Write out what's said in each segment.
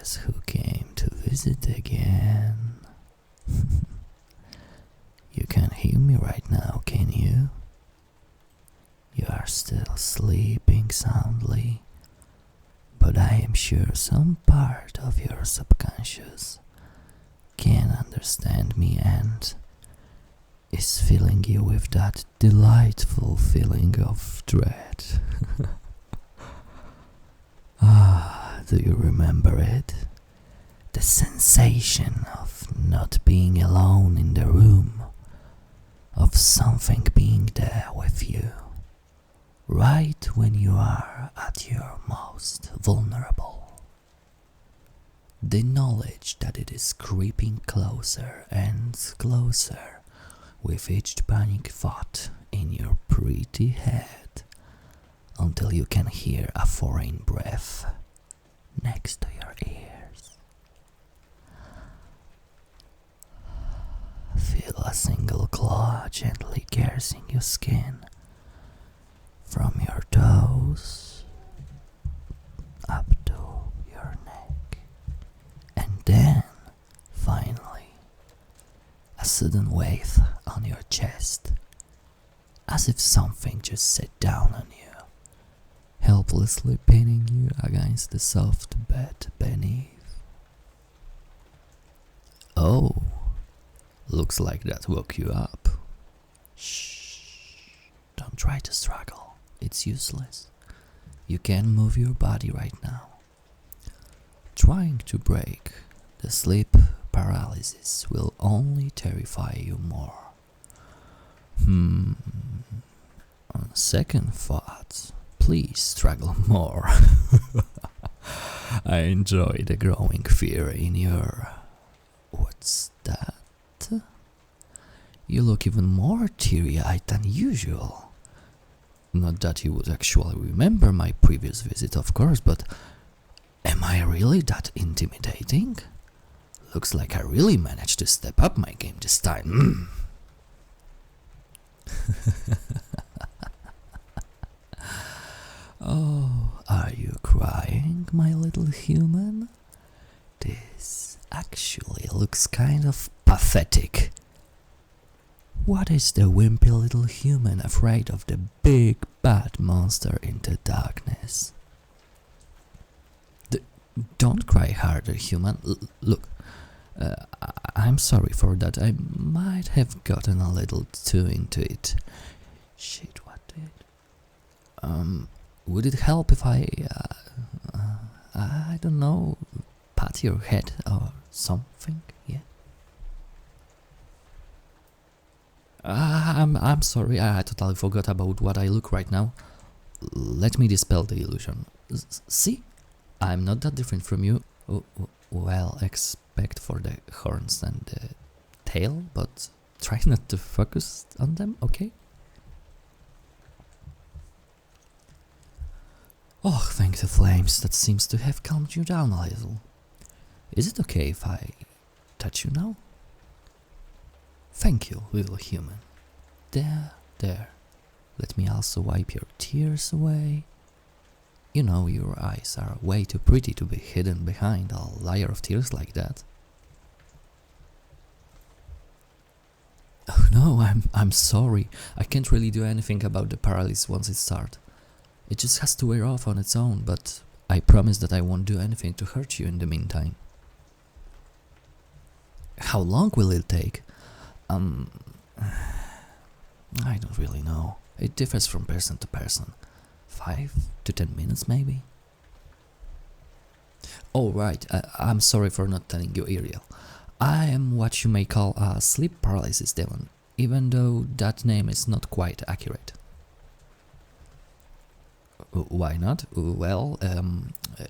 Guess who came to visit again? You can't hear me right now, can you? You are still sleeping soundly, but I am sure some part of your subconscious can understand me and is filling you with that delightful feeling of dread. Do you remember it? The sensation of not being alone in the room, of something being there with you, right when you are at your most vulnerable. The knowledge that it is creeping closer and closer with each panic thought in your pretty head, until you can hear a foreign breath next to your ears. Feel a single claw gently caressing your skin from your toes up to your neck, and then finally a sudden weight on your chest, as if something just sat down on you, helplessly pinning you against the soft bed beneath. Oh, looks like that woke you up. Shh, don't try to struggle, it's useless. You can't move your body right now. Trying to break the sleep paralysis will only terrify you more. On second thought, please struggle more. I enjoy the growing fear in your... What's that? You look even more teary-eyed than usual. Not that you would actually remember my previous visit, of course, but am I really that intimidating? Looks like I really managed to step up my game this time. Oh, are you crying, my little human? This actually looks kind of pathetic. What is the wimpy little human afraid of the big bad monster in the darkness? Don't cry harder, human. Look, I'm sorry for that. I might have gotten a little too into it. Shit, what did... Would it help if I don't know, pat your head or something? Yeah. I'm sorry, I totally forgot about what I look right now. Let me dispel the illusion. See? I'm not that different from you. Well, except for the horns and the tail, but try not to focus on them, okay? Oh, thank the flames, that seems to have calmed you down a little. Is it okay if I touch you now? Thank you, little human. There. Let me also wipe your tears away. You know, your eyes are way too pretty to be hidden behind a layer of tears like that. Oh no, I'm sorry. I can't really do anything about the paralysis once it starts. It just has to wear off on its own, but I promise that I won't do anything to hurt you in the meantime. How long will it take? I don't really know. It differs from person to person. 5 to 10 minutes maybe? Oh right, I'm sorry for not telling you, Ariel. I am what you may call a sleep paralysis demon, even though that name is not quite accurate. Why not? Well,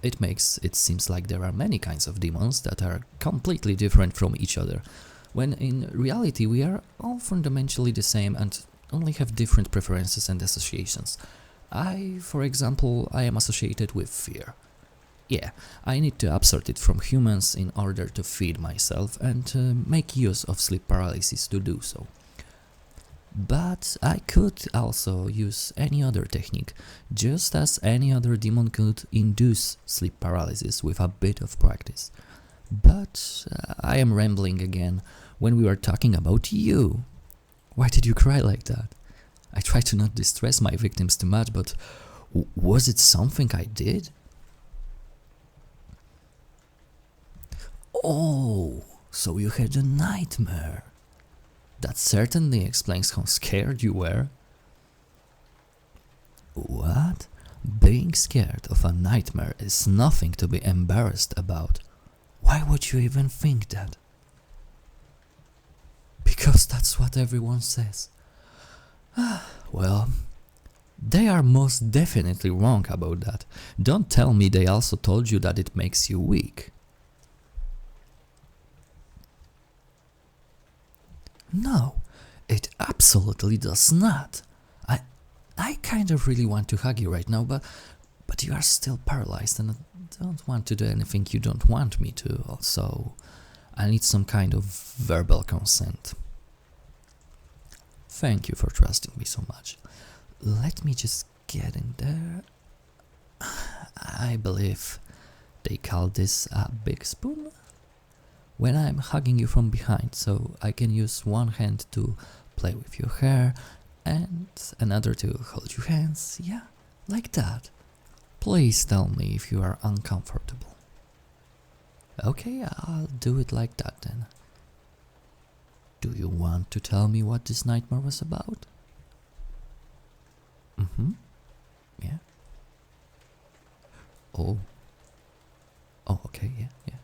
it seems like there are many kinds of demons that are completely different from each other, when in reality we are all fundamentally the same and only have different preferences and associations. For example, I am associated with fear. Yeah, I need to absorb it from humans in order to feed myself and make use of sleep paralysis to do so. But I could also use any other technique, just as any other demon could induce sleep paralysis with a bit of practice. But I am rambling again when we were talking about you. Why did you cry like that? I try to not distress my victims too much, but was it something I did? Oh, so you had a nightmare. That certainly explains how scared you were. What? Being scared of a nightmare is nothing to be embarrassed about. Why would you even think that? Because that's what everyone says. Well, they are most definitely wrong about that. Don't tell me they also told you that it makes you weak. No, it absolutely does not. I kind of really want to hug you right now, but you are still paralyzed and I don't want to do anything you don't want me to, also I need some kind of verbal consent. Thank you for trusting me so much. Let me just get in there. I believe they call this a big spoon? When I'm hugging you from behind, so I can use one hand to play with your hair and another to hold your hands, yeah, like that. Please tell me if you are uncomfortable. Okay, I'll do it like that then. Do you want to tell me what this nightmare was about? Yeah. Oh, okay, yeah.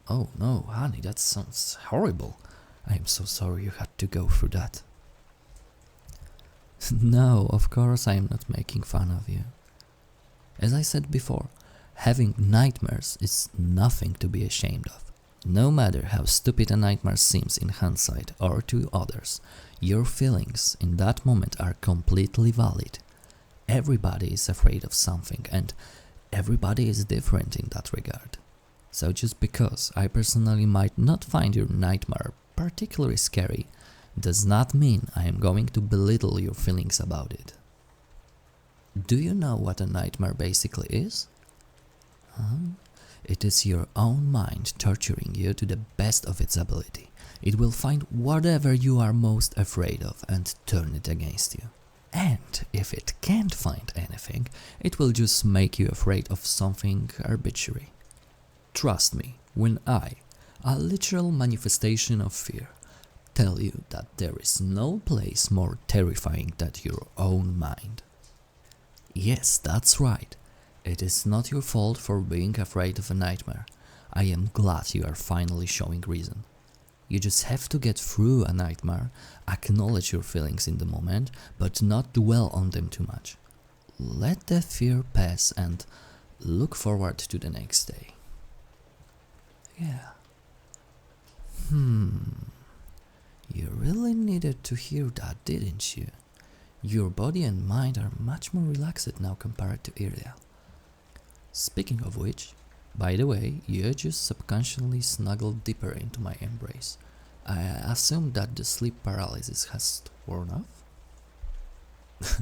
Oh no, honey, that sounds horrible. I am so sorry you had to go through that. No, of course I am not making fun of you. As I said before, having nightmares is nothing to be ashamed of. No matter how stupid a nightmare seems in hindsight or to others, your feelings in that moment are completely valid. Everybody is afraid of something and everybody is different in that regard. So just because I personally might not find your nightmare particularly scary, does not mean I am going to belittle your feelings about it. Do you know what a nightmare basically is? It is your own mind torturing you to the best of its ability. It will find whatever you are most afraid of and turn it against you. And if it can't find anything, it will just make you afraid of something arbitrary. Trust me, when I, a literal manifestation of fear, tell you that there is no place more terrifying than your own mind. Yes, that's right. It is not your fault for being afraid of a nightmare. I am glad you are finally showing reason. You just have to get through a nightmare, acknowledge your feelings in the moment, but not dwell on them too much. Let the fear pass and look forward to the next day. Yeah. You really needed to hear that, didn't you? Your body and mind are much more relaxed now compared to earlier. Speaking of which, by the way, you just subconsciously snuggled deeper into my embrace. I assume that the sleep paralysis has worn off?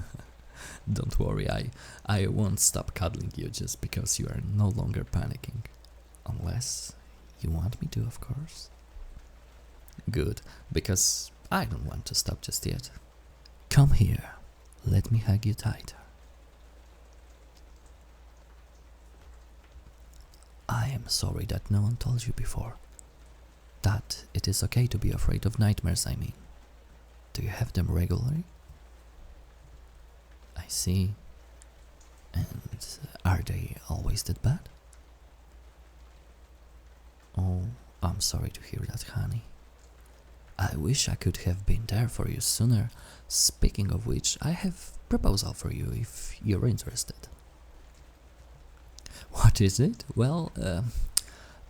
Don't worry, I won't stop cuddling you just because you are no longer panicking. Unless you want me to, of course. Good, because I don't want to stop just yet. Come here, let me hug you tighter. I am sorry that no one told you before. That it is okay to be afraid of nightmares, I mean. Do you have them regularly? I see. And are they always that bad? Oh, I'm sorry to hear that, honey. I wish I could have been there for you sooner. Speaking of which, I have a proposal for you if you're interested. What is it? Well,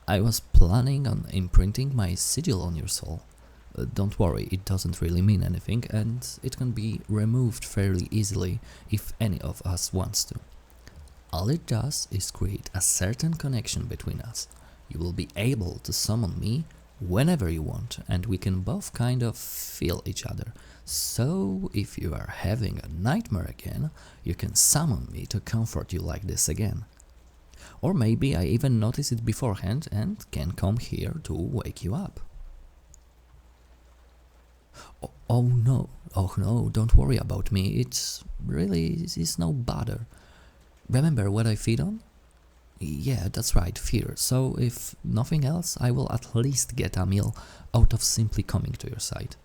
I was planning on imprinting my sigil on your soul. Don't worry, it doesn't really mean anything and it can be removed fairly easily if any of us wants to. All it does is create a certain connection between us. You will be able to summon me whenever you want, and we can both kind of feel each other. So if you are having a nightmare again, you can summon me to comfort you like this again. Or maybe I even notice it beforehand and can come here to wake you up. Oh no, don't worry about me, it's no bother. Remember what I feed on? Yeah, that's right, fear. So if nothing else, I will at least get a meal out of simply coming to your side.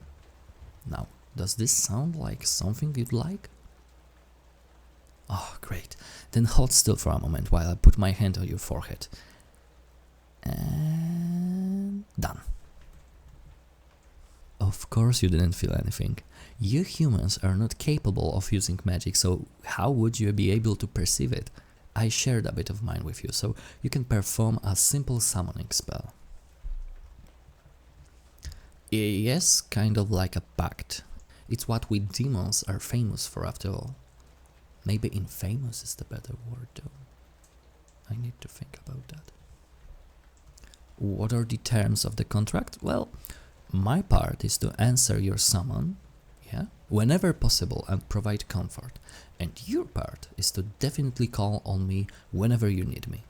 Now, does this sound like something you'd like? Oh, great. Then hold still for a moment while I put my hand on your forehead. And done. Of course you didn't feel anything. You humans are not capable of using magic, so how would you be able to perceive it? I shared a bit of mine with you, so you can perform a simple summoning spell. Yes, kind of like a pact. It's what we demons are famous for after all. Maybe infamous is the better word though. I need to think about that. What are the terms of the contract? Well, my part is to answer your summon, whenever possible and provide comfort. And your part is to definitely call on me whenever you need me.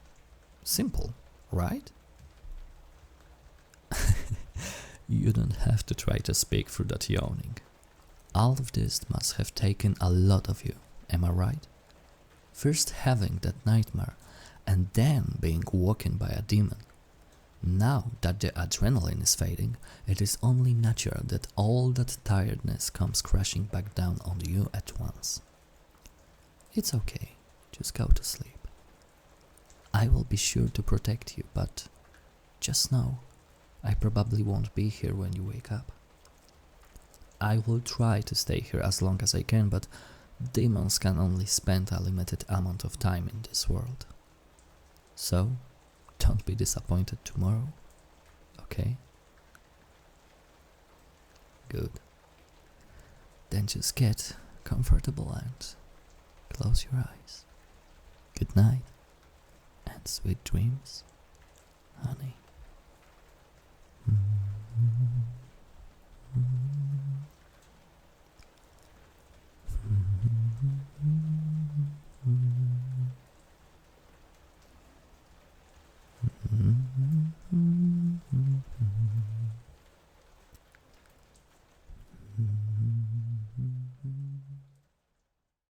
Simple, right? You don't have to try to speak through that yawning. All of this must have taken a lot of you, am I right? First having that nightmare, and then being woken by a demon. Now that the adrenaline is fading, it is only natural that all that tiredness comes crashing back down on you at once. It's okay, just go to sleep. I will be sure to protect you, but just know, I probably won't be here when you wake up. I will try to stay here as long as I can, but demons can only spend a limited amount of time in this world. So, don't be disappointed tomorrow, okay? Good. Then just get comfortable and close your eyes. Good night and sweet dreams, honey.